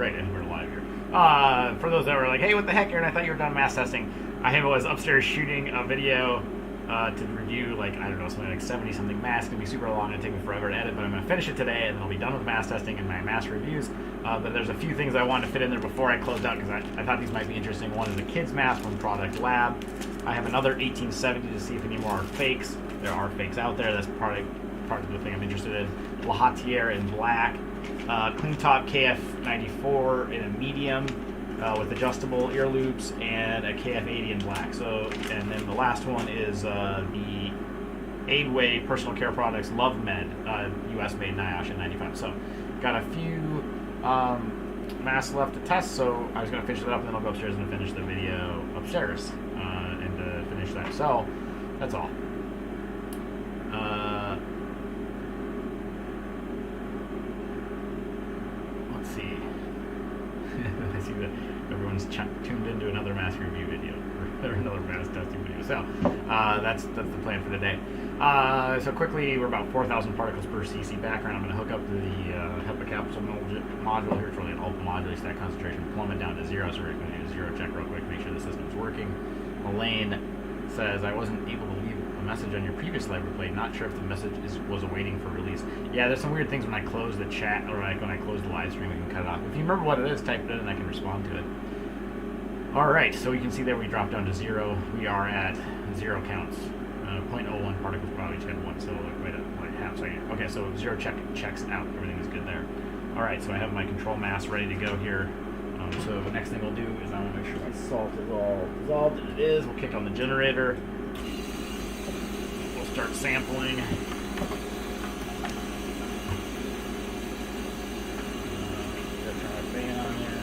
great, and we're live here. For those that were like, hey, what the heck, Aaron, I thought you were done mass testing. I was upstairs shooting a video to review, like, I don't know, something like 70-something masks. It's going to be super long and take me forever to edit, but I'm going to finish it today, and then I'll be done with mass testing and my mask reviews. But there's a few things I wanted to fit in there before I closed out, because I thought these might be interesting. One is a kid's mask from Product Lab. I have another 1870 to see if any more are fakes. There are fakes out there. That's part of the thing I'm interested in. Lahatier in black. Clean Top KF94 in a medium with adjustable ear loops, and a KF80 in black. So, and then the last one is the Aidway Personal Care Products Love Med, US made NIOSH in 95. So, got a few masks left to test, so I was going to finish that up, and then I'll go upstairs and finish the video upstairs and finish that. So, that's all. Let's see. I see that everyone's tuned into another mask review video or another mask testing video. So that's the plan for today. So quickly, we're about 4,000 particles per cc background. I'm going to hook up to the HEPA capsule module here. It's really an alpha modulates that concentration, plummet down to zero. So we're going to do a zero check real quick, make sure the system's working. Elaine says, I wasn't able to leave a message on your previous live replay. Not sure if the message was awaiting for release. Yeah, there's some weird things when I close the chat, or like when I close the live stream, we can cut it off. If you remember what it is, type it in and I can respond to it. Alright, so you can see there we dropped down to zero. We are at zero counts. 0.01 particles per each had one, so wait a half second. Okay, so zero checks out. Everything is good there. Alright, so I have my control mass ready to go here. So the next thing we'll do is I want to make sure my salt is all dissolved, and it is. We'll kick on the generator. We'll start sampling. Gotta turn our fan on here.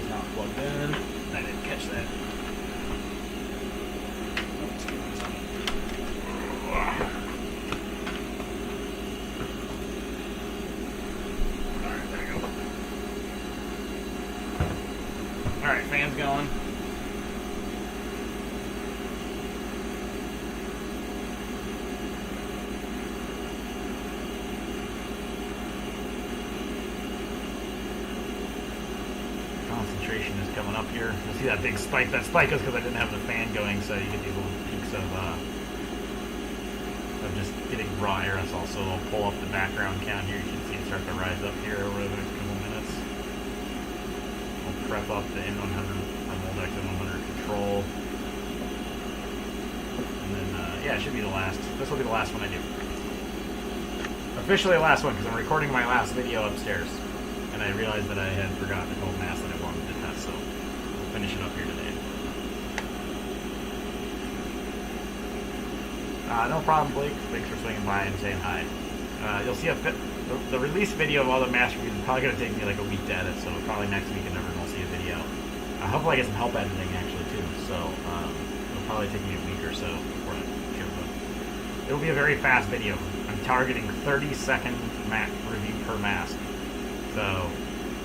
It's not plugged in. I didn't catch that. Alright, fan's going. Concentration is coming up here. You'll see that big spike. That spike is because I didn't have the fan going, so you get these little peaks of just getting raw air. That's also, I'll pull up the background count here. You can see it start to rise up here over the next couple minutes. I'll prep up the N100, Moldex N100 control. And then, yeah, it should be the last. This will be the last one I do. Officially the last one, because I'm recording my last video upstairs. And I realized that I had forgotten the whole mask that I wanted to test, so we'll finish it up here today. No problem, Blake. Thanks for swinging by and saying hi. You'll see the release video of all the mask reviews is probably going to take me like a week to edit, so probably next week and everyone will see a video. Hopefully I get some help editing actually too, so it'll probably take me a week or so before I ship it. It'll be a very fast video. I'm targeting 30-second review per mask. So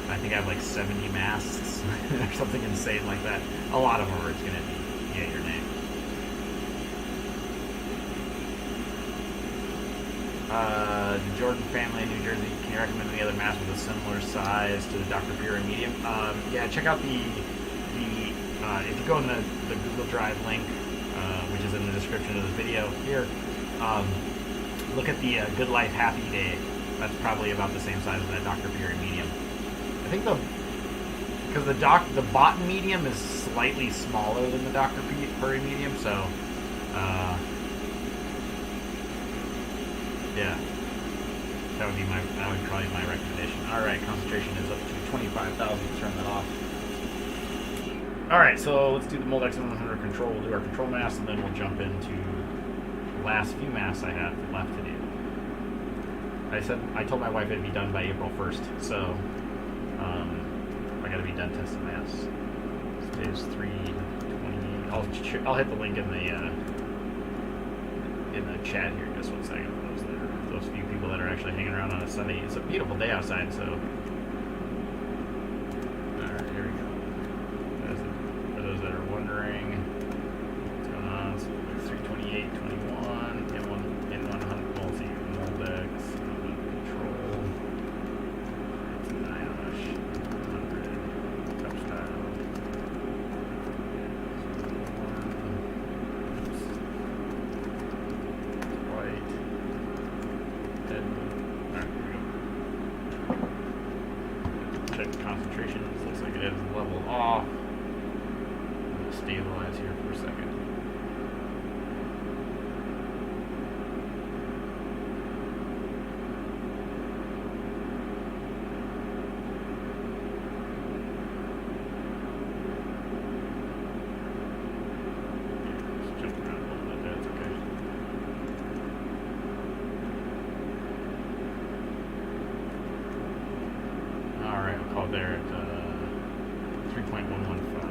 I think I have like 70 masks or something insane like that. A lot of them are just going to be your name. The Jordan family in New Jersey, can you recommend any other mask with a similar size to the Dr. Fury medium? Yeah, check out the if you go in the Google Drive link, which is in the description of this video here, look at the Good Life Happy Day. That's probably about the same size as that Dr. Fury medium. I think because the Botan medium is slightly smaller than the Dr. Fury medium, so yeah, that would probably be my recommendation. All right, concentration is up to 25,000. Turn that off. All right, so let's do the Moldex N100 control. We'll do our control mask, and then we'll jump into the last few masks I have left to do. I told my wife it'd be done by April 1st, so I got to be done testing masks. Today's 3/20. I'll hit the link in the chat here in just 1 second for those few people that are actually hanging around on a Sunday. It's a beautiful day outside, so. Alright, here we go. For those that are wondering what's going on, so 328, 21, N100 multi Moldex control. It's NIOSH. stabilize here for a second. There at 3.115.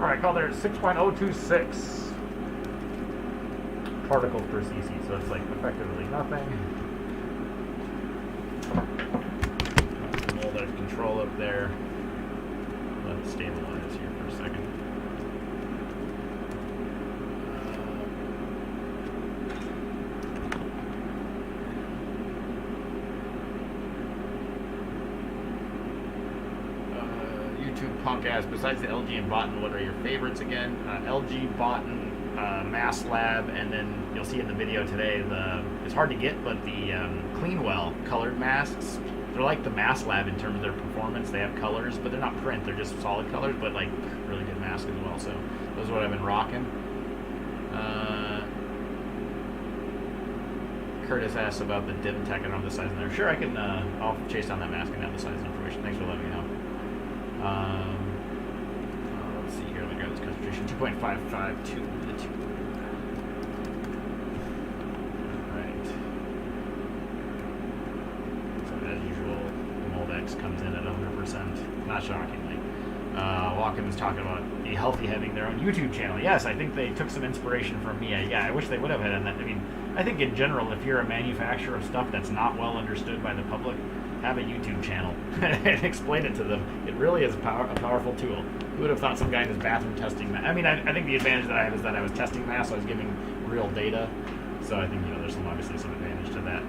Alright, call there 6.026 particles per cc, so it's like effectively nothing. Hold that control up there. Let it stabilize here for a second. Punk asks, besides the LG and Botan, what are your favorites again? LG, Botan, MassLab, and then you'll see in the video today, it's hard to get, but the Cleanwell colored masks, they're like the MassLab in terms of their performance. They have colors, but they're not print, they're just solid colors, but like really good mask as well. So those are what I've been rocking. Curtis asks about the DimTech and all the size in there. Sure, I can, I'll chase down that mask and have the size information. Thanks for letting me know. Let's see here. Let me grab this concentration. 2.55 to the 2. Right. So as usual, Moldex comes in at 100%. Not shockingly. Walken was talking about Be Healthy having their own YouTube channel. Yes, I think they took some inspiration from me. Yeah, I wish they would have had that. I mean, I think in general, if you're a manufacturer of stuff that's not well understood by the public, have a YouTube channel and explain it to them. It really is a powerful tool. Who would have thought some guy in his bathroom testing I mean, I think the advantage that I have is that I was testing masks, so I was giving real data. So I think, there's obviously some advantage to that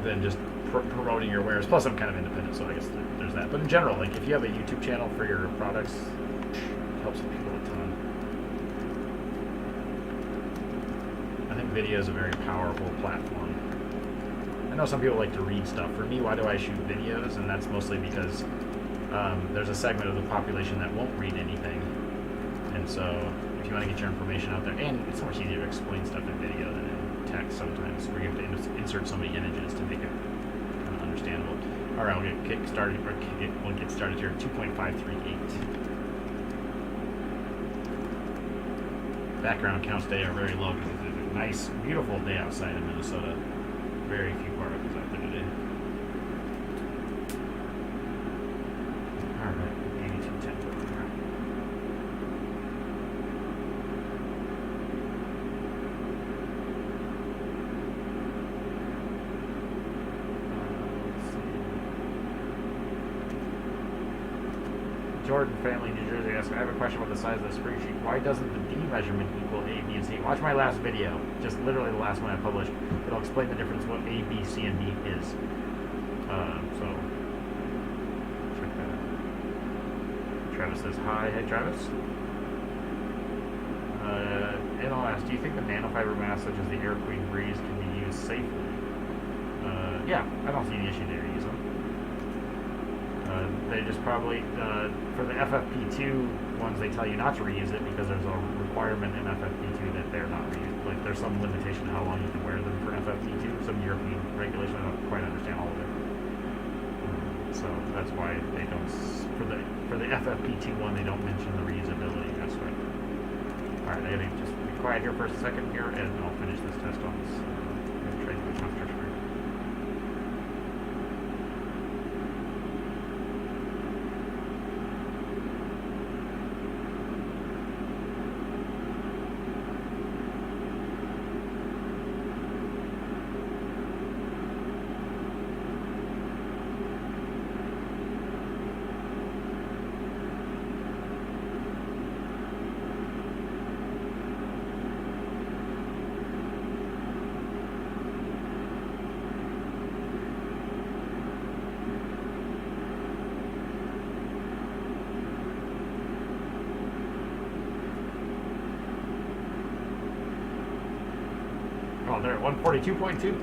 than just promoting your wares. Plus, I'm kind of independent, so I guess there's that. But in general, like if you have a YouTube channel for your products, it helps people a ton. I think video is a very powerful platform. I know some people like to read stuff. For me, why do I shoot videos? And that's mostly because there's a segment of the population that won't read anything. And so if you want to get your information out there, and it's much easier to explain stuff in video than in text sometimes, where you have to insert so many images to make it kind of understandable. All right, we'll get started here at 2.538. Background counts today are very low because it's a nice, beautiful day outside in Minnesota. Very few particles out there today. All right, 8210. Jordan Family, New Jersey asks, I have a question about the size of the spring sheet. Why doesn't the D measurement equal A, B, and C? Watch my last video, just literally the last one I published. It'll explain the difference what A, B, C, and D is. So Travis says hi. Hey, Travis. NLS, do you think the nanofiber masks such as the Air Queen Breeze can be used safely? Yeah, I don't see any issue there to use them. They just probably, for the FFP2 ones, they tell you not to reuse it because there's a requirement in FFP2 that they're not reused. Like, there's some limitation to how long you can wear them for FFP2, some European regulation. I don't quite understand all of it. So that's why they don't, for the FFP2 one, they don't mention the reusability aspect. Alright, I gotta just be quiet here for a second here, and I'll finish this test on this. Try to do a concentration rate. Oh, they're at 142.2. 42.2.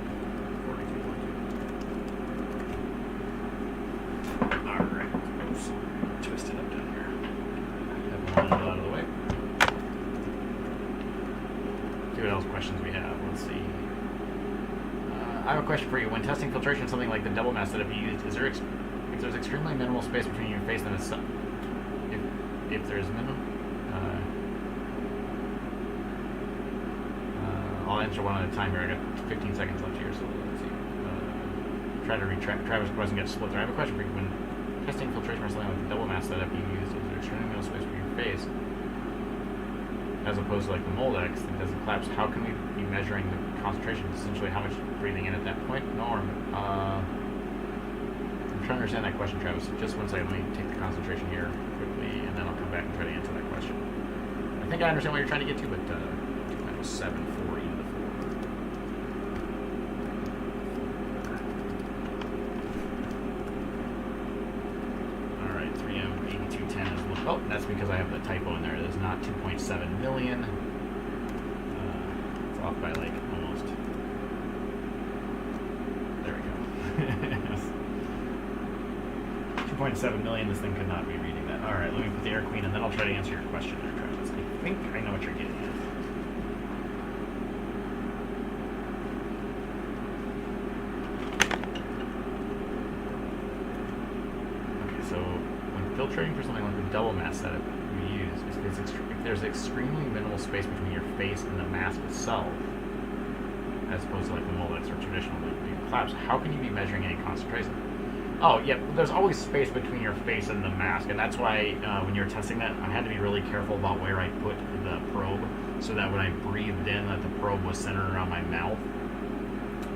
Alright. Oops. Twist it up down here. Have one out of the way. See what else questions we have. Let's see. I have a question for you. When testing filtration, something like the double mask that I've used, is there if there's extremely minimal space between your face and the sun? If there's minimal. I'll answer one at a time here. I got 15 seconds left here, so let's see. Try to retract. Travis doesn't get split there. I have a question for you. When testing filtration or something like the double mask setup you used, is there extremely minimal space between your face, as opposed to like the Moldex that doesn't collapse? How can we be measuring the concentration? Essentially, how much breathing in at that point? Norm. I'm trying to understand that question, Travis. Just one second. Let me take the concentration here quickly, and then I'll come back and try to answer that question. I think I understand what you're trying to get to, but 7, 4, e to the 4. Alright, 3M 8210 is, oh, that's because I have the typo in there. It is not 2.7 million. It's off by like almost. There we go. 2.7 million, this thing could not be reading that. Alright, let me put the Air Queen and then I'll try to answer your question there, Travis. I think I know what you're getting at. Filtering for something like the double mask setup you use, if there's extremely minimal space between your face and the mask itself, as opposed to like the Moldex or traditional collapse, how can you be measuring any concentration? Oh, yeah, there's always space between your face and the mask, and that's why when you're testing that, I had to be really careful about where I put the probe, so that when I breathed in, that the probe was centered around my mouth.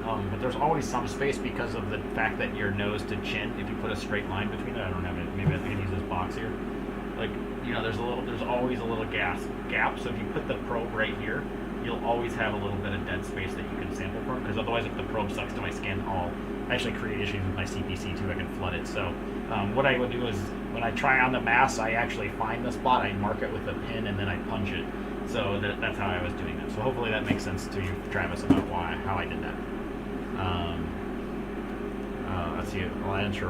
But there's always some space because of the fact that your nose to chin, if you put a straight line between it, I don't have it, maybe I can use this box here. Like, you know, there's always a little gap. So if you put the probe right here, you'll always have a little bit of dead space that you can sample from, because otherwise if the probe sucks to my skin, I'll actually create issues with my CPC too. I can flood it. So what I would do is, when I try on the mask, I actually find the spot, I mark it with a pin, and then I punch it. So that's how I was doing that. So hopefully that makes sense to you, Travis, about how I did that. Let's see, I'll answer.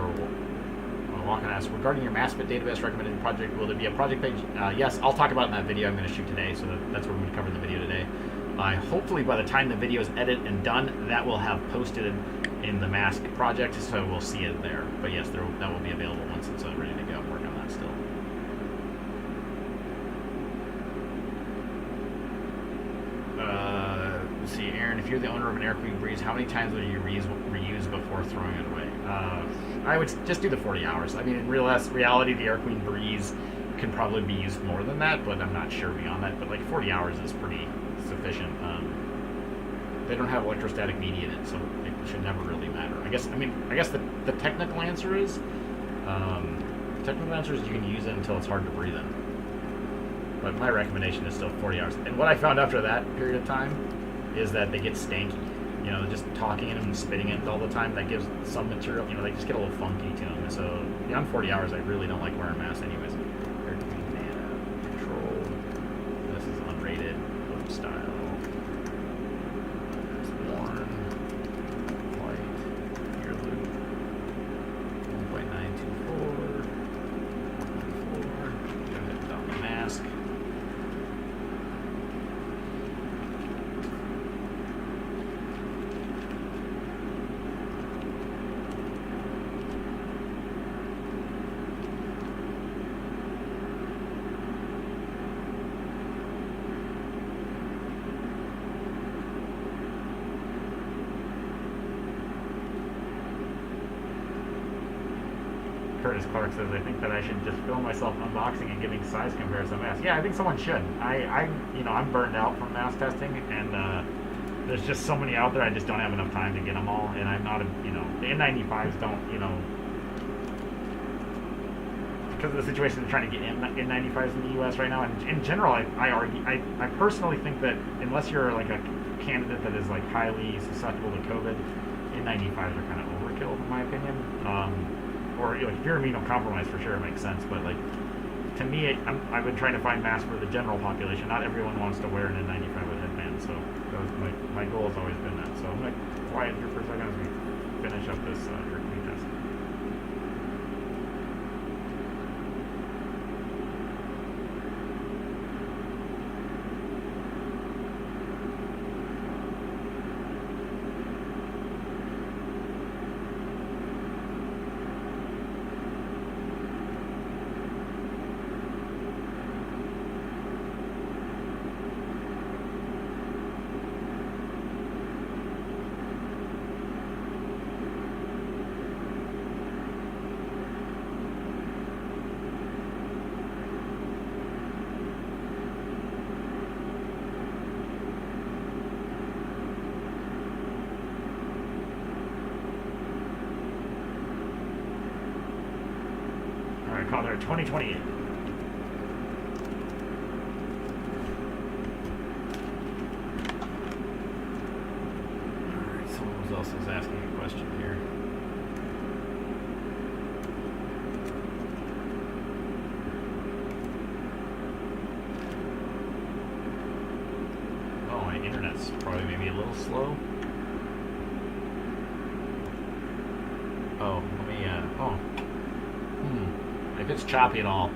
Walk and ask, regarding your MassFit database recommended project, will there be a project page? Yes, I'll talk about it in that video I'm going to shoot today, so that's what we're going to cover in the video today. Hopefully by the time the video is edited and done, that will have posted in the mask project, so we'll see it there. But yes, that will be available once it's ready to go. I'm working on that still. Let's see, Aaron, if you're the owner of an Air Queen Breeze, how many times will you reuse before throwing it away? I would just do the 40 hours. I mean, in reality, the Air Queen Breeze can probably be used more than that, but I'm not sure beyond that. But like 40 hours is pretty sufficient. They don't have electrostatic media in it, so it should never really matter. I guess the technical answer is, you can use it until it's hard to breathe in. But my recommendation is still 40 hours. And what I found after that period of time is that they get stanky. You know, just talking in them and spitting in it all the time, that gives some material, you know, they just get a little funky to them. So beyond 40 hours, I really don't like wearing masks anyways. They're Curtis Clark says, I think that I should just film myself unboxing and giving size comparison masks. Yeah, I think someone should. I'm burned out from mask testing, and there's just so many out there. I just don't have enough time to get them all, and I'm not the N95s don't, because of the situation of trying to get N95s in the U.S. right now. And in general, I personally think that unless you're like a candidate that is like highly susceptible to COVID, N95s are kind of overkill in my opinion. Or like if you're immunocompromised, for sure it makes sense. But like to me, I've been trying to find masks for the general population. Not everyone wants to wear an N95 with headbands, so that was my goal has always been that. So I'm gonna quiet here for a second as we finish up this Hercules test. Call there 2028. Alright, someone else is asking a question here. Oh, my internet's probably maybe a little slow. Oh, let me, if it's choppy at all,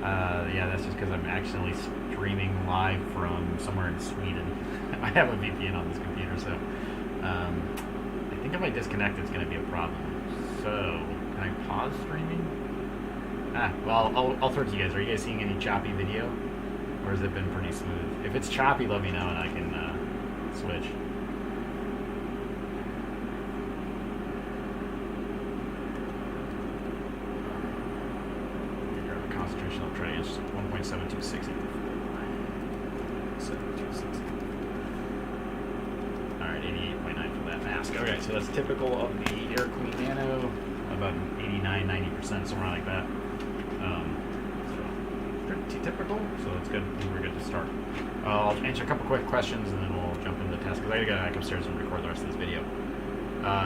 yeah, that's just because I'm accidentally streaming live from somewhere in Sweden. I have a VPN on this computer, so I think if I disconnect, it's going to be a problem. So, can I pause streaming? Well, I'll throw it to you guys. Are you guys seeing any choppy video, or has it been pretty smooth? If it's choppy, let me know and I can switch. I'll try to use 1.7260. 7260. Alright, 88.9 for that mask. Okay, so that's typical of the Air Queen Nano, about 89-90%, somewhere like that. So pretty typical, so that's good. I think we're good to start. I'll answer a couple quick questions and then we'll jump into the test, because I gotta go back upstairs and record the rest of this video.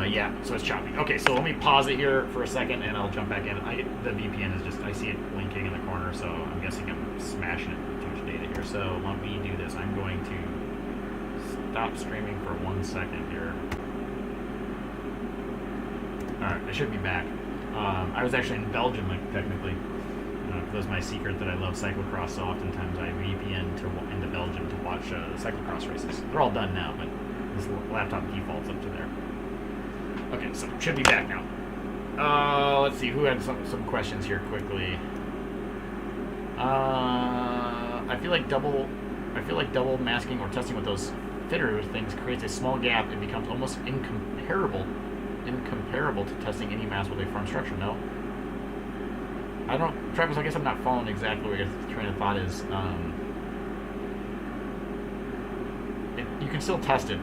Yeah, so it's choppy. Okay, so let me pause it here for a second and I'll jump back in. The VPN is just, I see it blinking in the corner, so I'm guessing I'm smashing it with too much data here. So let me do this. I'm going to stop streaming for 1 second here. Alright, I should be back. I was actually in Belgium, like, technically. That was my secret that I love cyclocross, so oftentimes I VPN into Belgium to watch cyclocross races. They're all done now, but this laptop defaults up to there. Okay, so should be back now. Let's see, who had some questions here quickly. I feel like double masking or testing with those fitter things creates a small gap and becomes almost incomparable to testing any mask with a firm structure. No? I don't, Travis, I guess I'm not following exactly what your train of thought is. You can still test it,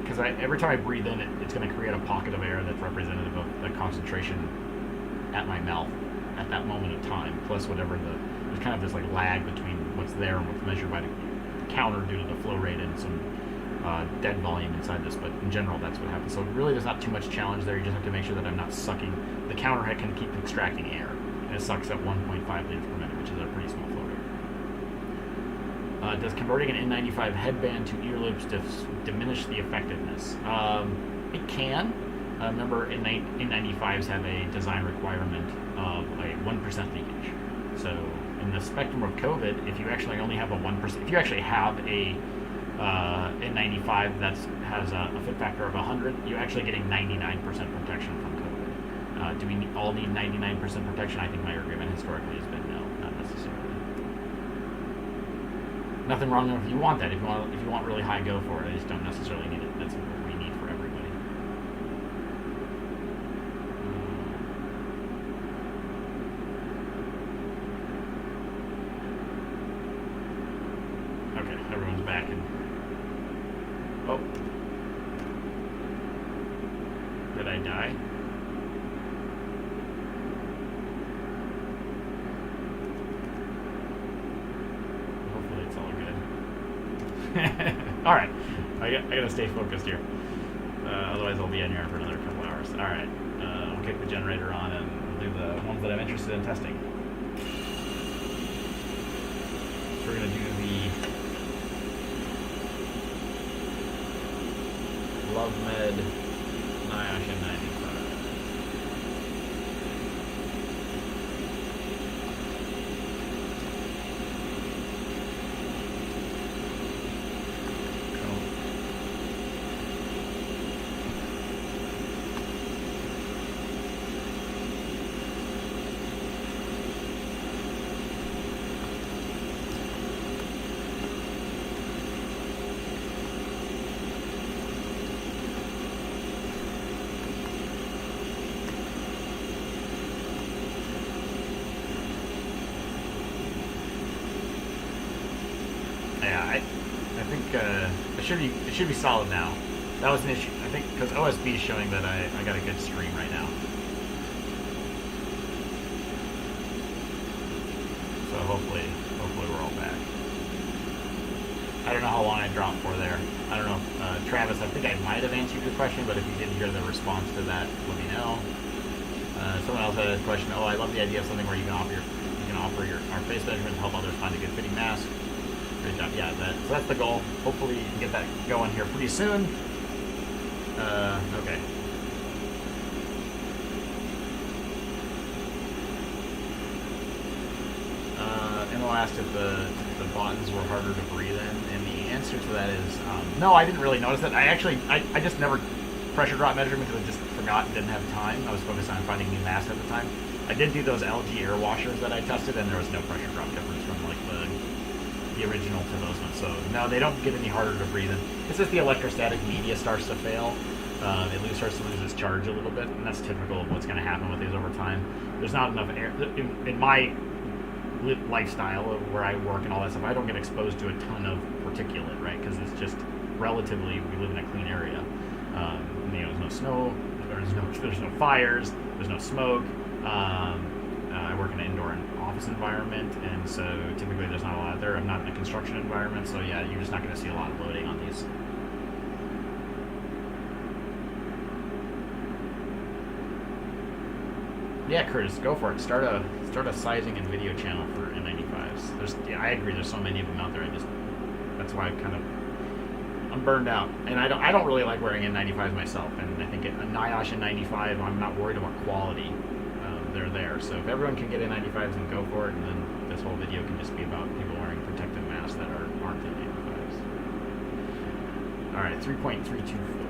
because every time I breathe in, it's going to create a pocket of air that's representative of the concentration at my mouth at that moment of time, plus whatever there's kind of this like lag between what's there and what's measured by the counter due to the flow rate and some dead volume inside this, but in general that's what happens. So really there's not too much challenge there. You just have to make sure that I'm not sucking. The counter head can keep extracting air, and it sucks at 1.5 liters per minute, which is a pretty small flow rate. Does converting an N95 headband to ear loops diminish the effectiveness? It can. Remember, N95s have a design requirement of a 1% leakage. So in the spectrum of COVID, if you actually only have a 1%, if you actually have a N95 that has a fit factor of 100, you're actually getting 99% protection from COVID. Do we all need 99% protection? I think my argument historically has been no, not necessarily. Nothing wrong if you want that. If you want really high, go for it. I just don't necessarily need it. That's what we need for everybody. back and... Oh. Did I die? Hopefully it's all good. Alright. I gotta stay focused here. Otherwise I'll be in here for another couple hours. Alright. We'll kick the generator on and we'll do the ones that I'm interested in testing. So we're gonna do the LoveMed NIOSH N95. Yeah, I think it should be solid now. That was an issue, I think, because OSB is showing that I got a good stream right now. So hopefully we're all back. I don't know how long I dropped for there. I don't know, Travis. I think I might have answered your question, but if you didn't hear the response to that, let me know. Someone else had a question. Oh, I love the idea of something where you can offer our face measurement to help others find a good fitting mask. Great job. Yeah, so that's the goal. Hopefully you can get that going here pretty soon. Okay. Emil asked if the buttons were harder to breathe in, and the answer to that is no. I didn't really notice that. I just never pressure drop measurement because I just forgot and didn't have time. I was focused on finding new masks at the time. I did do those LG air washers that I tested, and there was no pressure drop difference from like the original to those ones. So no, they don't get any harder to breathe in. It's just the electrostatic media starts to fail. It starts to lose its charge a little bit, and that's typical of what's going to happen with these over time. There's not enough air in my lifestyle where I work and all that stuff. I don't get exposed to a ton of particulate, right? Because it's just relatively, we live in a clean area. There's no snow, there's no fires, there's no smoke. I work in an indoor office environment, and so typically there's not a lot there. I'm not in a construction environment, so yeah, you're just not going to see a lot of loading on these. Yeah, Curtis, go for it. Start a sizing and video channel for N95s. I agree. There's so many of them out there. That's why I'm burned out, and I don't really like wearing N95s myself. And I think a NIOSH N95, I'm not worried about quality. They're there. So if everyone can get N95s, then go for it. And then this whole video can just be about people wearing protective masks that aren't N95s. All right, 3.324.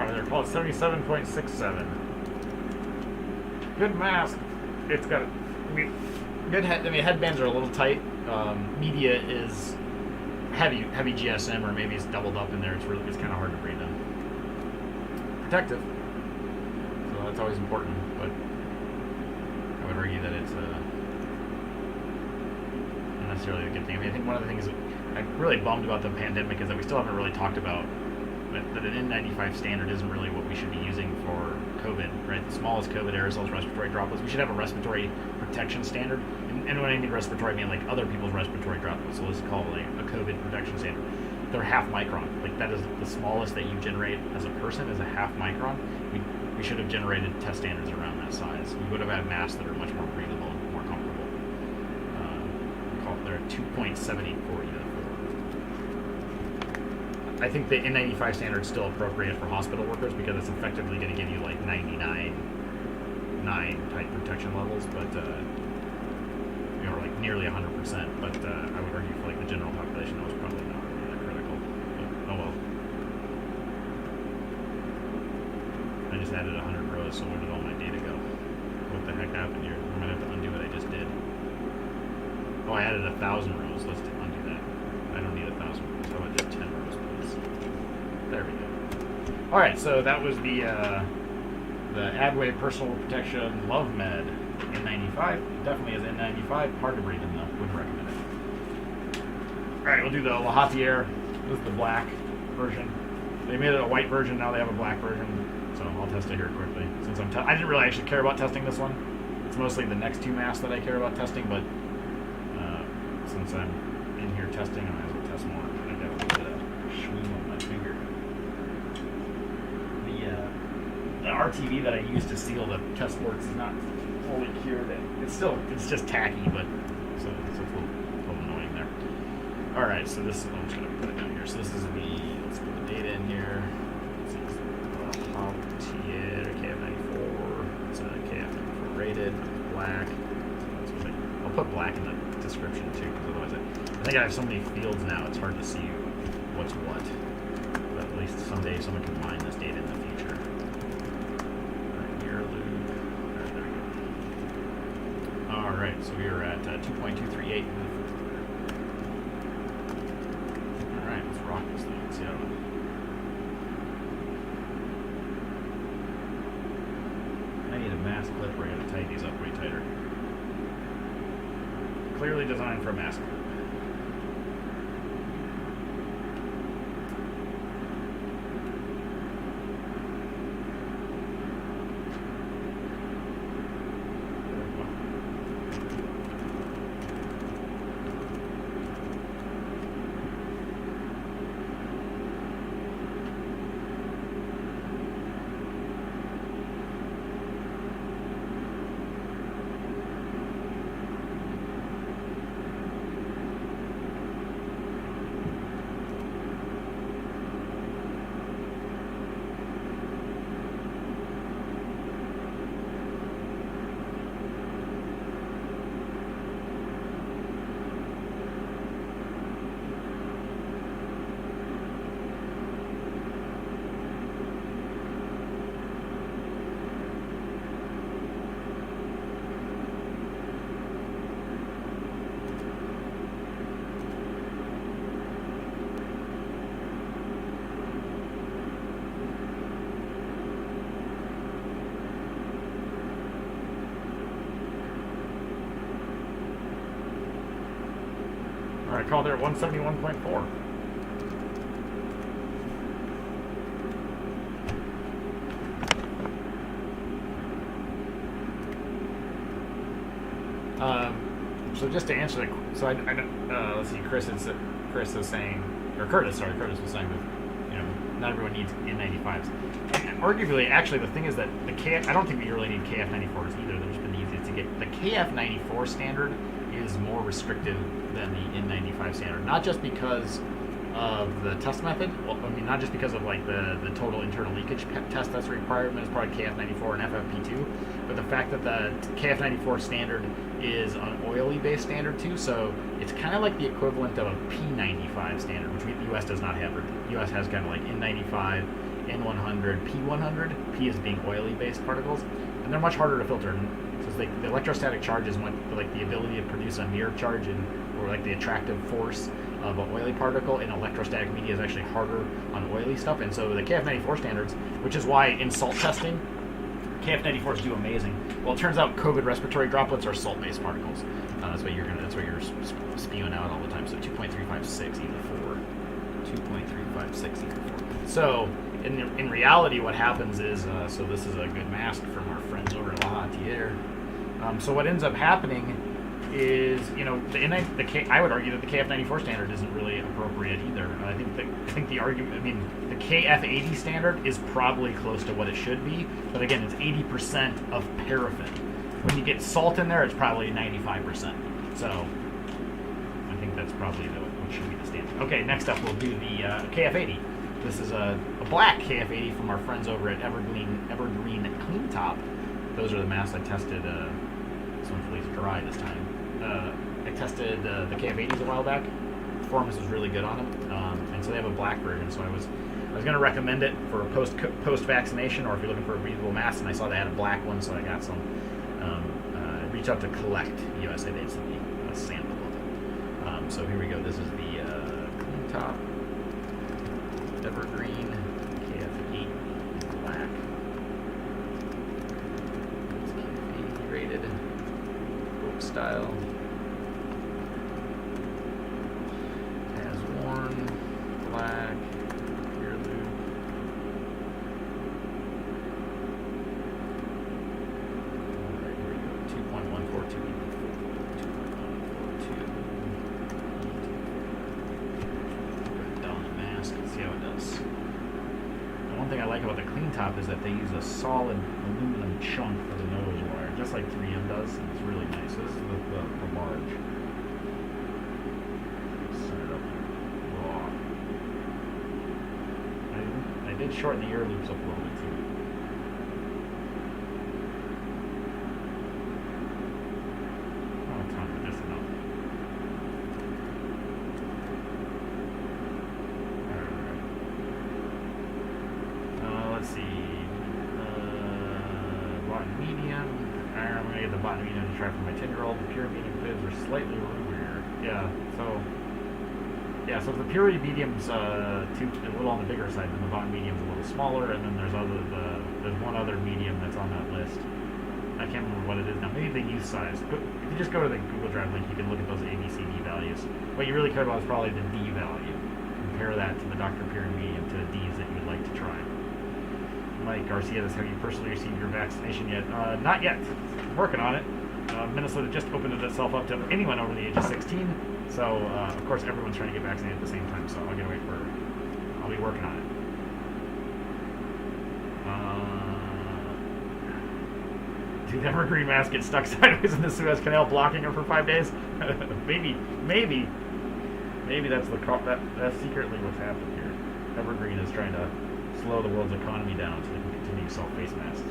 They're called 77.67. Good mask. It's got good head. I mean, headbands are a little tight. Media is heavy GSM, or maybe it's doubled up in there. It's kind of hard to breathe in. Protective, so that's always important. But I would argue that it's necessarily a good thing. I mean, I think one of the things that I'm really bummed about the pandemic is that we still haven't really talked about that an N95 standard isn't really what we should be using for COVID, right? The smallest COVID aerosols, respiratory droplets. We should have a respiratory protection standard. And when I mean respiratory, I mean like other people's respiratory droplets. So let's call it like a COVID protection standard. They're half micron. Like that is the smallest that you generate as a person is a half micron. We should have generated test standards around that size. We would have had masks that are much more breathable and more comfortable. They're 2.784. I think the N95 standard is still appropriate for hospital workers because it's effectively going to give you like 99.9 type protection levels, but like nearly 100%. But I would argue for like the general population, that was probably not really that critical. But, oh well. I just added 100 rows, so where did all my data go? What the heck happened here? I'm gonna have to undo what I just did. Oh, I added 1,000 rows. Let's undo that. I don't need 1,000 rows. How about just 10 rows, please? There we go. All right, so that was the Adway Personal Protection Love Med N95. Definitely is N95. Hard to breathe in though. Wouldn't recommend it. All right, we'll do the Lahatier. This is the black version. They made it a white version. Now they have a black version. So I'll test it here quickly. Since I didn't really actually care about testing this one. It's mostly the next two masks that I care about testing, but since I'm in here testing, I might as well test more. I got a little bit of schwing on my finger. The RTV that I used to seal the test ports is not fully cured. It's just tacky, but so it's a little annoying there. All right, so this I'm just gonna put it down here. So this is let's put the data in here. Let's see, Lahatier KF94. It's a KF94 rated. It's black. So I'll put black in the description too, because otherwise I think I have so many fields now it's hard to see what's what. But at least someday someone can mine this data in the future. Year loop. There we go. All right, so we are at 2.238. All right, let's rock this thing. Let's see how. I need a mask clip where I gotta tighten these up way tighter. Clearly designed for a mask. I called her at 171.4. So just to answer that, so let's see, Curtis was saying that, not everyone needs N95s. And arguably, actually, the thing is that I don't think we really need KF94s either. They've just been easy to get. The KF94 standard is more restrictive than the N95 standard, not just because of the test method. Well, I mean, not just because of like the total internal leakage test that's required as part of KF94 and FFP2, but the fact that the KF94 standard is an oily-based standard too, so it's kind of like the equivalent of a P95 standard, which the U.S. does not have. The U.S. has kind of like N95, N100, P100. P is being oily-based particles, and they're much harder to filter. So the electrostatic charge is like the ability to produce a mirror charge, or like the attractive force of an oily particle in electrostatic media is actually harder on oily stuff. And so the KF94 standards, which is why in salt testing, KF94s do amazing. Well, it turns out COVID respiratory droplets are salt-based particles. That's what you're spewing out all the time. So 2.356 E4. 2.356 E4. So in reality, what happens is, so this is a good mask from our friends over at La Hatier. So what ends up happening is, I would argue that the KF94 standard isn't really appropriate either. I think the argument, the KF80 standard is probably close to what it should be, but again, it's 80% of paraffin. When you get salt in there, it's probably 95%. So I think that's probably what should be the standard. Okay, next up we'll do the KF80. This is a black KF80 from our friends over at Evergreen Clean Top. Those are the masks I tested. This one's at least dry this time. I tested the KF80s a while back. Performance was really good on them, and so they have a black version. So I was going to recommend it for post vaccination, or if you're looking for a breathable mask. And I saw they had a black one, so I got some. Reach out to Collect USA. They sent me a sample of it. So here we go. This is the Clean Top Evergreen KF8 black. It's KF80 rated. Style. Has worn, black, ear loop. Alright, here we go. 2.142 2.142. Down the mask. Let's see how it does. The one thing I like about the Clean Top is that they use a solid aluminum chunk for the nose wire, just like 3M does. It's really nice. So this is the large. Set it up raw. I did shorten the ear loops up a little bit too. Not a ton, but just enough. Alright. Let's see. Bottom medium. I'm going to get the bottom medium to try for my 10-year-old. The pure medium fibs are slightly roomier. So the purity medium's a little on the bigger side, then the bottom medium's a little smaller, and then there's one other medium that's on that list. I can't remember what it is now. Maybe the youth size. If you just go to the Google Drive link, you can look at those ABCD values. What you really care about is probably the D value. Compare that to the Dr. Pure medium to the Ds that you'd like to try. Mike Garcia, have you personally received your vaccination yet? Not yet. I'm working on it. Minnesota just opened itself up to anyone over the age of 16. So, of course, everyone's trying to get vaccinated at the same time. So I'll be working on it. Did the Evergreen mask get stuck sideways in the Suez Canal, blocking it for 5 days? maybe that's that's secretly what's happened here. Evergreen is trying to slow the world's economy down so they can continue to sell face masks.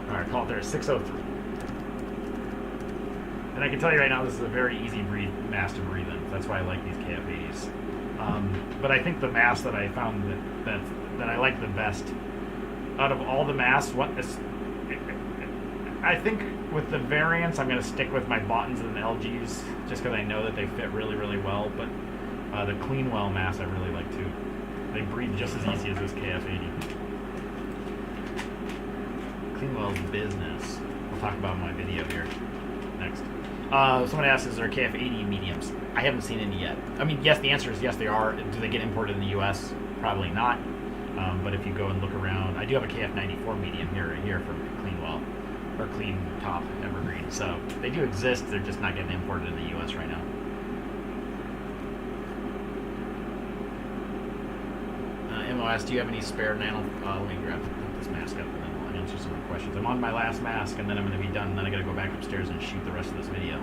Alright, call it there, 603. And I can tell you right now, this is a very easy mask to breathe in. That's why I like these KF80s. But I think the mask that I found that I like the best out of all the masks, I think with the variants, I'm going to stick with my Bottons and LGs just because I know that they fit really, really well. But the Cleanwell mask I really like too. They breathe just as easy as this KF80. Cleanwell's business. We'll talk about in my video here next. Someone asked, is there KF80 mediums? I haven't seen any yet. I mean, yes, the answer is yes, they are. Do they get imported in the U.S.? Probably not. But if you go and look around, I do have a KF94 medium here from Cleanwell, or Clean Top Evergreen. So they do exist. They're just not getting imported in the U.S. right now. MOS, do you have any spare nano? Let me grab this mask up and then I'll answer some more questions. I'm on my last mask and then I'm going to be done. And then I got to go back upstairs and shoot the rest of this video.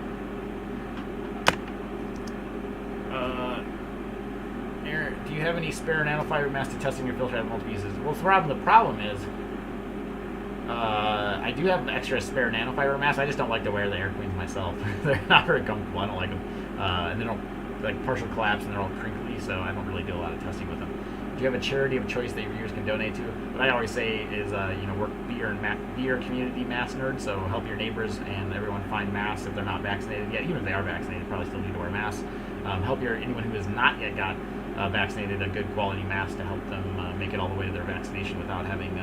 Aaron, do you have any spare nanofiber masks to test in your filter at multiple uses? Well, the problem is, I do have an extra spare nanofiber mask. I just don't like to wear the Air Queens myself. They're not very comfortable. I don't like them. And they don't, like, partial collapse and they're all crinkly, so I don't really do a lot of testing with them. Do you have a charity of choice that your viewers can donate to? what I always say is, be your community mask nerd. So help your neighbors and everyone find masks if they're not vaccinated yet. Even if they are vaccinated, probably still need to wear masks. Help anyone who has not yet got vaccinated a good quality mask to help them make it all the way to their vaccination without having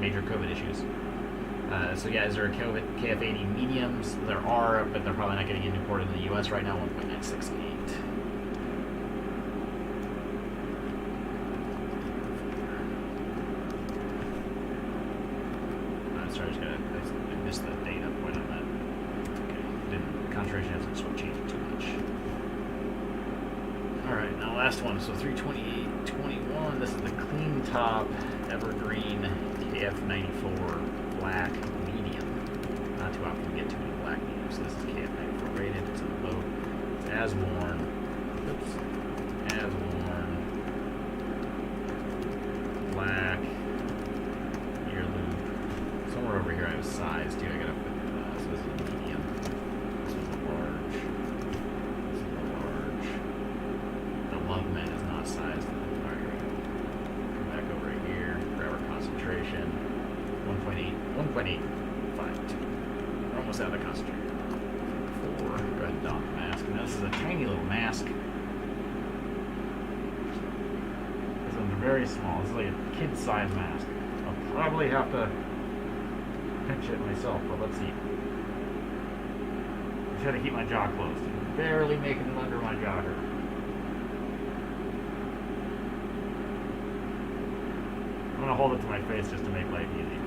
major COVID issues. So yeah, is there a KF80 mediums? There are, but they're probably not getting imported in the U.S. right now. 1.968. Sorry, I missed the data point on that. Okay, concentration hasn't changed too much. All right, now last one. So 328.21. This is the Clean Top Evergreen KF94 black medium. Not too often we get too many black mediums. So this is KF94 rated. It's in the boat. It's as worn. Oops. As worn. Black. Somewhere over here I have size too. I gotta put, so this is a medium. This is a large. This is a large. The Loveman is not sized. Alright, here we go. Come back over here. Grab our concentration. 1.852. We're almost out of the concentrator. 4. Go ahead and don the mask. Now this is a tiny little mask. This one's very small. This is like a kid-size mask. I'll probably have to pinch it myself, but let's see. Just gotta keep my jaw closed. Barely making it under my jaw here. I'm gonna hold it to my face just to make life easy.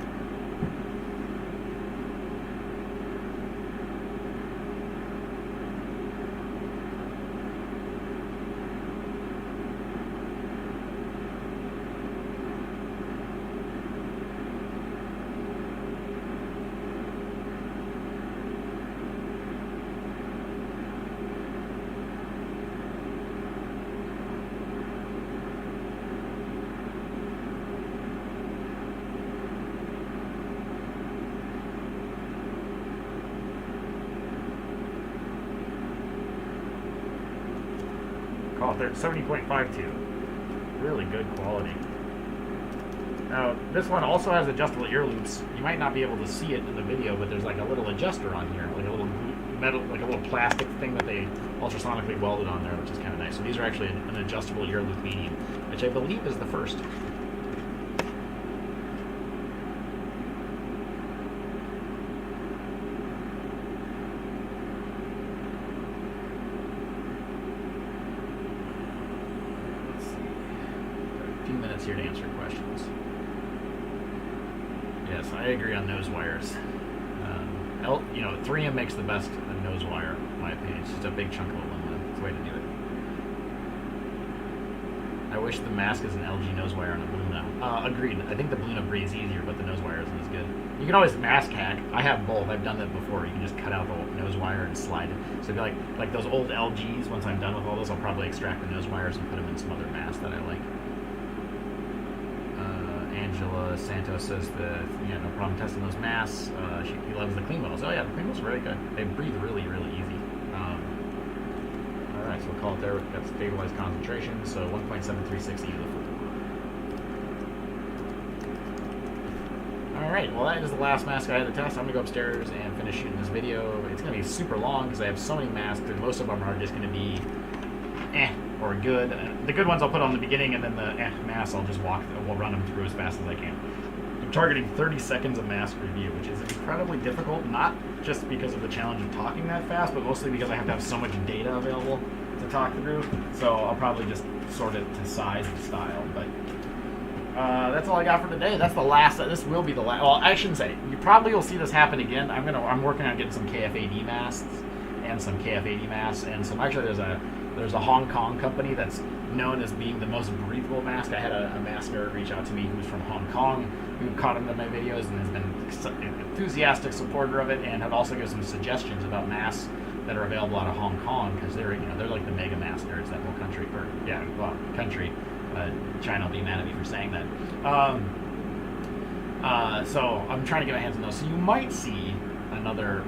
Call it 70.52. Really good quality. Now, this one also has adjustable ear loops. You might not be able to see it in the video, but there's like a little adjuster on here, like a little metal, like a little plastic thing that they ultrasonically welded on there, which is kind of nice. So these are actually an adjustable ear loop medium, which I believe is the first. Minutes here to answer questions. Yes, I agree on nose wires. 3M makes the best nose wire, in my opinion. It's just a big chunk of aluminum. It's the way to do it. I wish the mask is an LG nose wire on a Bluna. Agreed. I think the Bluna breathes easier, but the nose wire isn't as good. You can always mask hack. I have both. I've done that before. You can just cut out the nose wire and slide it. So it'd be like those old LGs. Once I'm done with all this, I'll probably extract the nose wires and put them in some other mask that I like. Angela Santos says that no problem testing those masks. He loves the clean wells. Oh yeah, the clean wells are really good. They breathe really, really easy. All right, so we'll call it there. We've got stabilized concentration. So 1.736 E to the 4. All right, well that is the last mask I had to test. I'm gonna go upstairs and finish shooting this video. It's gonna be super long because I have so many masks, and most of them are just gonna be or good. The good ones I'll put on the beginning, and then the masks I'll just we'll run them through as fast as I can. I'm targeting 30 seconds of mask review, which is incredibly difficult, not just because of the challenge of talking that fast, but mostly because I have to have so much data available to talk through. So I'll probably just sort it to size and style. But that's all I got for today. That's the last. This will be the last. Well, I shouldn't say. You probably will see this happen again. I'm working on getting some KF80 masks and some KF80 masks and some. Actually, there's a Hong Kong company that's known as being the most breathable mask. I had a mask nerd reach out to me who's from Hong Kong, who caught into my videos and has been an enthusiastic supporter of it, and had also given some suggestions about masks that are available out of Hong Kong, because they're like the mega mask nerds, that whole country, country. China will be mad at me for saying that. So I'm trying to get my hands on those. So you might see another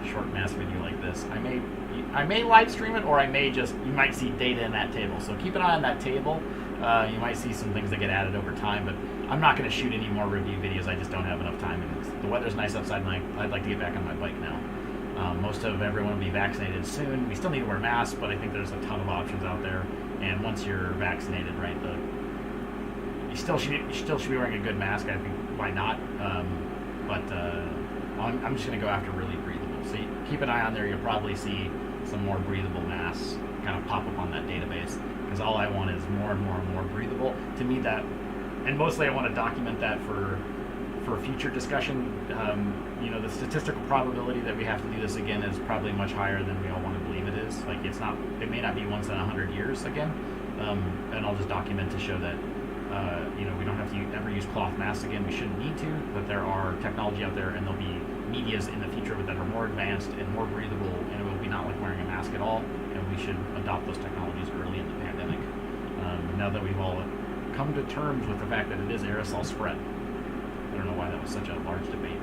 short mask video like this. I may live stream it, or I may just, you might see data in that table. So keep an eye on that table. You might see some things that get added over time, but I'm not going to shoot any more review videos. I just don't have enough time. And the weather's nice outside, and I'd like to get back on my bike now. Most of everyone will be vaccinated soon. We still need to wear masks, but I think there's a ton of options out there. And once you're vaccinated, right, you still should be wearing a good mask. I think, why not? I'm just going to go after really breathable. So keep an eye on there. You'll probably see some more breathable masks kind of pop up on that database, because all I want is more and more and more breathable. To me, that, and mostly I want to document that for future discussion. The statistical probability that we have to do this again is probably much higher than we all want to believe it is. Like, it may not be once in 100 years again. And I'll just document to show that we don't have to ever use cloth masks again. We shouldn't need to, but there are technology out there, and there'll be medias in the future that are more advanced and more breathable, and it will be not like wearing a mask at all. And we should adopt those technologies early in the pandemic. Now that we've all come to terms with the fact that it is aerosol spread. I don't know why that was such a large debate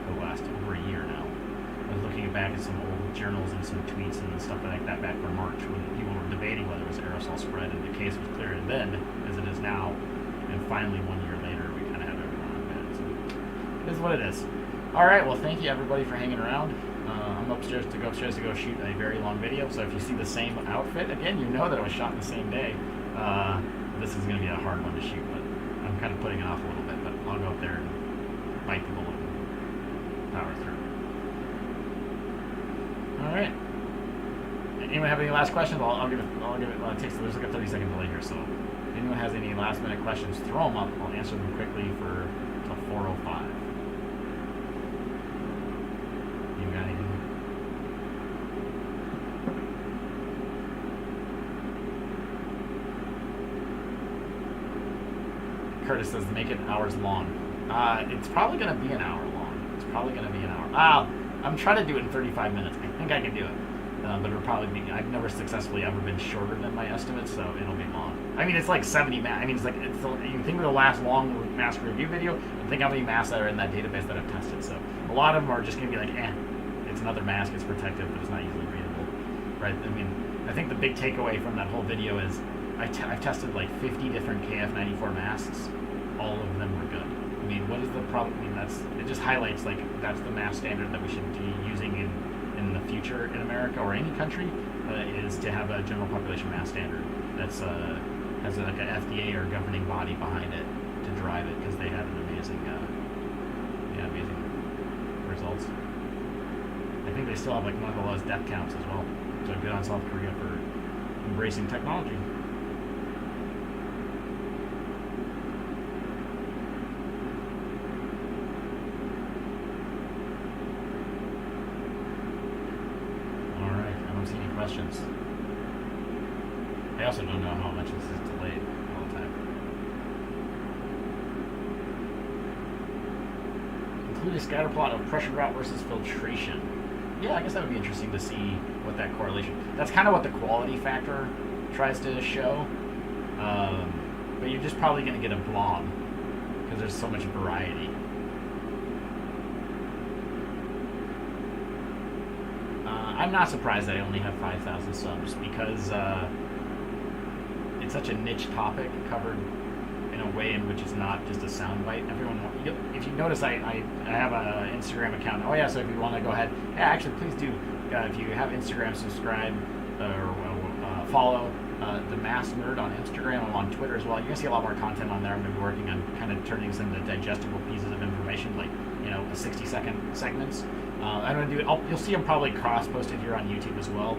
for the last over a year now. I was looking back at some old journals and some tweets and stuff like that back from March, when people were debating whether it was aerosol spread, and the case was clearer then as it is now. And finally, 1 year later, we kind of have everyone on bed. So it is what it is. All right. Well, thank you everybody for hanging around. I'm upstairs to go shoot a very long video. So if you see the same outfit again, you know that it was shot in the same day. This is going to be a hard one to shoot, but I'm kind of putting it off a little bit. But I'll go up there and bite the bullet and power through. All right. Anyone have any last questions? I'll give it. There's like a 30-second delay here, so if anyone has any last-minute questions, throw them up. I'll answer them quickly till 4:05. You got anything? Curtis says, make it hours long. It's probably going to be an hour long. It's probably going to be an hour. I'm trying to do it in 35 minutes. I think I can do it. But it'll probably be, I've never successfully ever been shorter than my estimates, so it'll be long. I mean, it's like 70 masks. I mean, you think of the last long mask review video, and think how many masks that are in that database that I've tested. So a lot of them are just going to be like, it's another mask, it's protective, but it's not easily breathable, right? I mean, I think the big takeaway from that whole video is I've tested like 50 different KF94 masks. All of them were good. I mean, what is the problem? I mean, it just highlights like that's the mask standard that we should be using in the future in America or any country, is to have a general population mask standard that's has like an FDA or governing body behind it to drive it, because they have an amazing results. I think they still have like one of the lowest death counts as well. So good on South Korea for embracing technology. Questions. I also don't know how much this is delayed all the time. Include a scatter plot of pressure drop versus filtration. Yeah, I guess that would be interesting to see what that correlation. That's kind of what the quality factor tries to show. But you're just probably going to get a blob because there's so much variety. I'm not surprised that I only have 5,000 subs, because it's such a niche topic covered in a way in which it's not just a soundbite. If you notice, I have an Instagram account. Oh yeah, so if you want to go ahead, yeah, actually, please do. If you have Instagram, subscribe or follow the Masked Nerd on Instagram. I'm on Twitter as well. You're gonna see a lot more content on there. I'm gonna be working on kind of turning some of the digestible pieces of information, like 60-second segments. I'm going to do it. You'll see them probably cross-posted here on YouTube as well,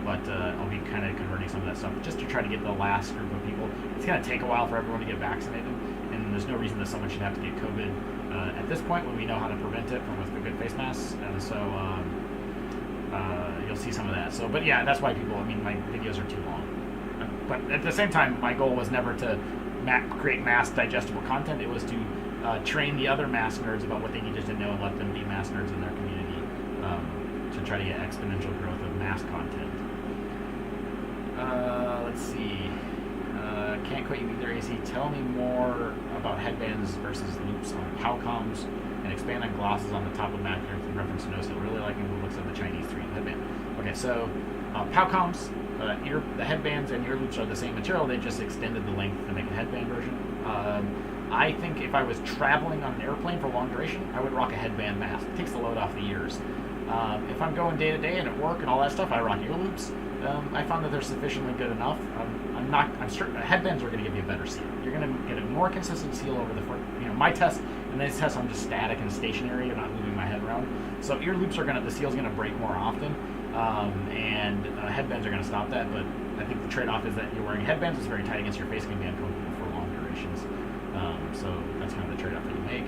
but I'll be kind of converting some of that stuff just to try to get the last group of people. It's going to take a while for everyone to get vaccinated, and there's no reason that someone should have to get COVID at this point when we know how to prevent it with the good face masks. And so you'll see some of that. So, but yeah, that's why my videos are too long. But at the same time, my goal was never to create mass digestible content. It was to train the other mask nerds about what they needed to know and let them be mask nerds in their community, to try to get exponential growth of mask content. Let's see. Can't quite you either, AC. Tell me more about headbands versus loops on Powcoms and expand on glosses on the top of Mac in reference to no-seal. Really liking the looks of the Chinese 3 headband. Okay, so Powcoms, the headbands and ear loops are the same material. They just extended the length to make a headband version. I think if I was traveling on an airplane for long duration, I would rock a headband mask. It takes the load off the ears. If I'm going day to day and at work and all that stuff, I rock ear loops. I found that they're sufficiently good enough. I'm certain headbands are going to give you a better seal. You're going to get a more consistent seal over the front. My test, and this test, I'm just static and stationary. I'm not moving my head around. So ear loops the seal's going to break more often, and headbands are going to stop that. But I think the trade-off is that you're wearing headbands. It's very tight against your face, can be uncomfortable for long durations. So that's kind of the trade-off that you make.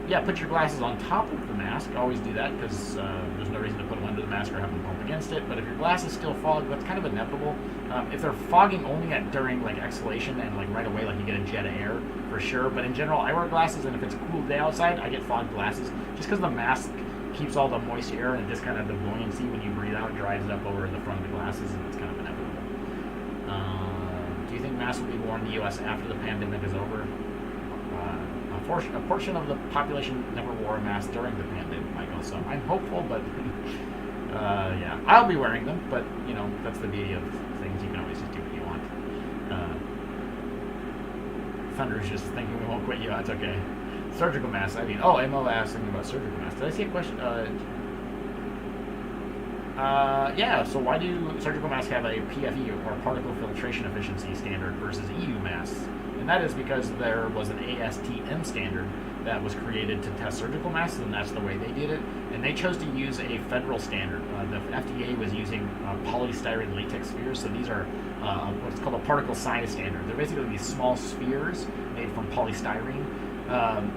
Yeah, put your glasses on top of the mask. Always do that because there's no reason to put them under the mask or have them bump against it. But if your glasses still fog, that's kind of inevitable. If they're fogging only during like exhalation and like right away, like you get a jet of air for sure. But in general, I wear glasses, and if it's a cool day outside, I get fogged glasses just because the mask keeps all the moist air and it just kind of the buoyancy when you breathe out drives it up over the front of the glasses, and it's kind of inevitable. Do you think masks will be worn in the U.S. after the pandemic is over? A portion of the population never wore a mask during the pandemic, Michael, so I'm hopeful, but yeah, I'll be wearing them, but that's the beauty of things. You can always just do what you want. Thunder is just thinking we won't quit you. That's okay. Surgical masks. Mo asking about surgical masks. Did I see a question? Yeah, so why do surgical masks have a PFE or particle filtration efficiency standard versus EU masks? And that is because there was an ASTM standard that was created to test surgical masks, and that's the way they did it. And they chose to use a federal standard. The FDA was using polystyrene latex spheres, so these are what's called a particle size standard. They're basically these small spheres made from polystyrene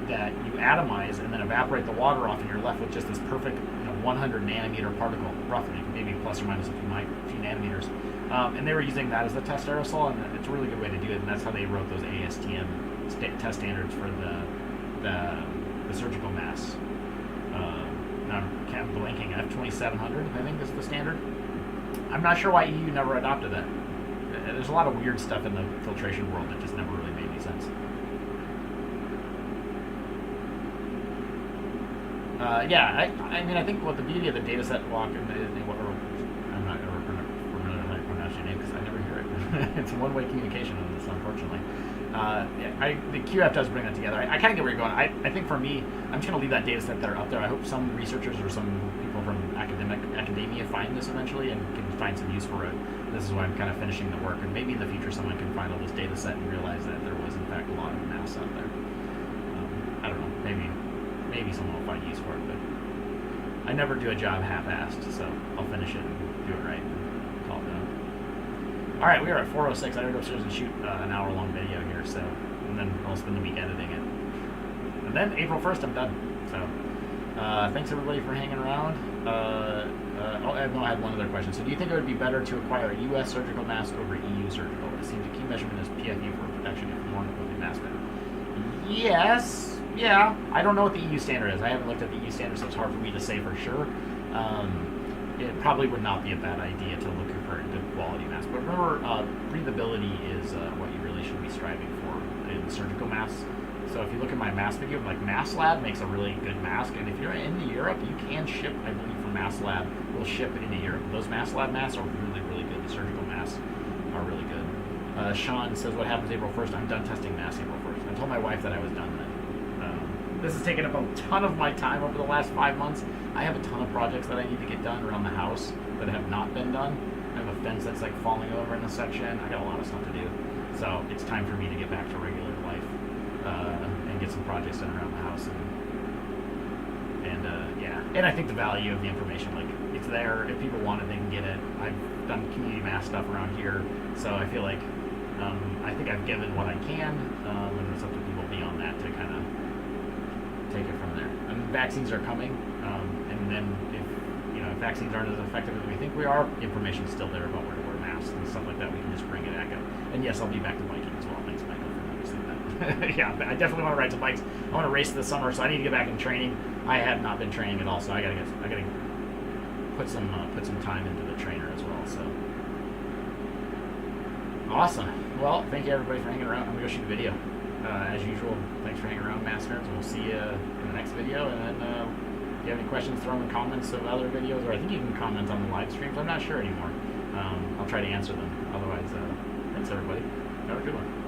that you atomize and then evaporate the water off, and you're left with just this perfect 100 nanometer particle, roughly, maybe plus or minus a few nanometers. And they were using that as the test aerosol, and it's a really good way to do it, and that's how they wrote those ASTM test standards for the surgical masks. Now I'm blanking. F2700, I think, is the standard. I'm not sure why EU never adopted that. There's a lot of weird stuff in the filtration world that just never really made any sense. Yeah, I think what the beauty of the data set walk, I'm not going to pronounce your name because I never hear it. It's a one-way communication on this, unfortunately. The QF does bring that together. I kind of get where you're going. I think for me, I'm just going to leave that data set there up there. I hope some researchers or some people from academia find this eventually and can find some use for it. This is why I'm kind of finishing the work, and maybe in the future someone can find all this data set and realize that there was in fact a lot of mass out there. I don't know. Maybe someone will find use for it, but I never do a job half-assed, so I'll finish it and do it right and call it done. All right, we are at 4:06. I gotta go upstairs and shoot an hour-long video here, so, and then I'll spend the week editing it. And then April 1st, I'm done. So, thanks everybody for hanging around. I had one other question. So, do you think it would be better to acquire a U.S. surgical mask over EU surgical? It seems a key measurement is PFE for protection if worn with a mask. Yes. Yeah, I don't know what the EU standard is. I haven't looked at the EU standard, so it's hard for me to say for sure. It probably would not be a bad idea to look for a good quality mask. But remember, breathability is what you really should be striving for in surgical masks. So if you look at my mask video, like MassLab makes a really good mask, and if you're into Europe, you can ship, I believe, from MassLab. We'll ship it into Europe. Those MassLab masks are really, really good. The surgical masks are really good. Sean says, what happens April 1st? I'm done testing masks April 1st. I told my wife that I was done then. This has taken up a ton of my time over the last 5 months. I have a ton of projects that I need to get done around the house that have not been done. I have a fence that's like falling over in a section. I got a lot of stuff to do. So it's time for me to get back to regular life and get some projects done around the house. Yeah. And I think the value of the information, like, it's there. If people want it, they can get it. I've done community mass stuff around here. So I feel like I think I've given what I can. And it's up to people beyond that to kind of take it from there. And vaccines are coming, and then if vaccines aren't as effective as we think we are, information is still there about where to wear masks and stuff like that. We can just bring it back up. And yes, I'll be back to biking as well. Thanks, Michael, for noticing that. Yeah, I definitely want to ride some bikes. I want to race this summer, so I need to get back in training. I have not been training at all, so I gotta put some time into the trainer as well. So awesome. Well, thank you everybody for hanging around. I'm gonna go shoot a video. as usual, thanks for hanging around, Mass Nerds. We'll see you in the next video. And then if you have any questions, throw in the comments of other videos, or I think you can comment on the live streams. I'm not sure anymore. I'll try to answer them. Otherwise, thanks everybody. Have a good one.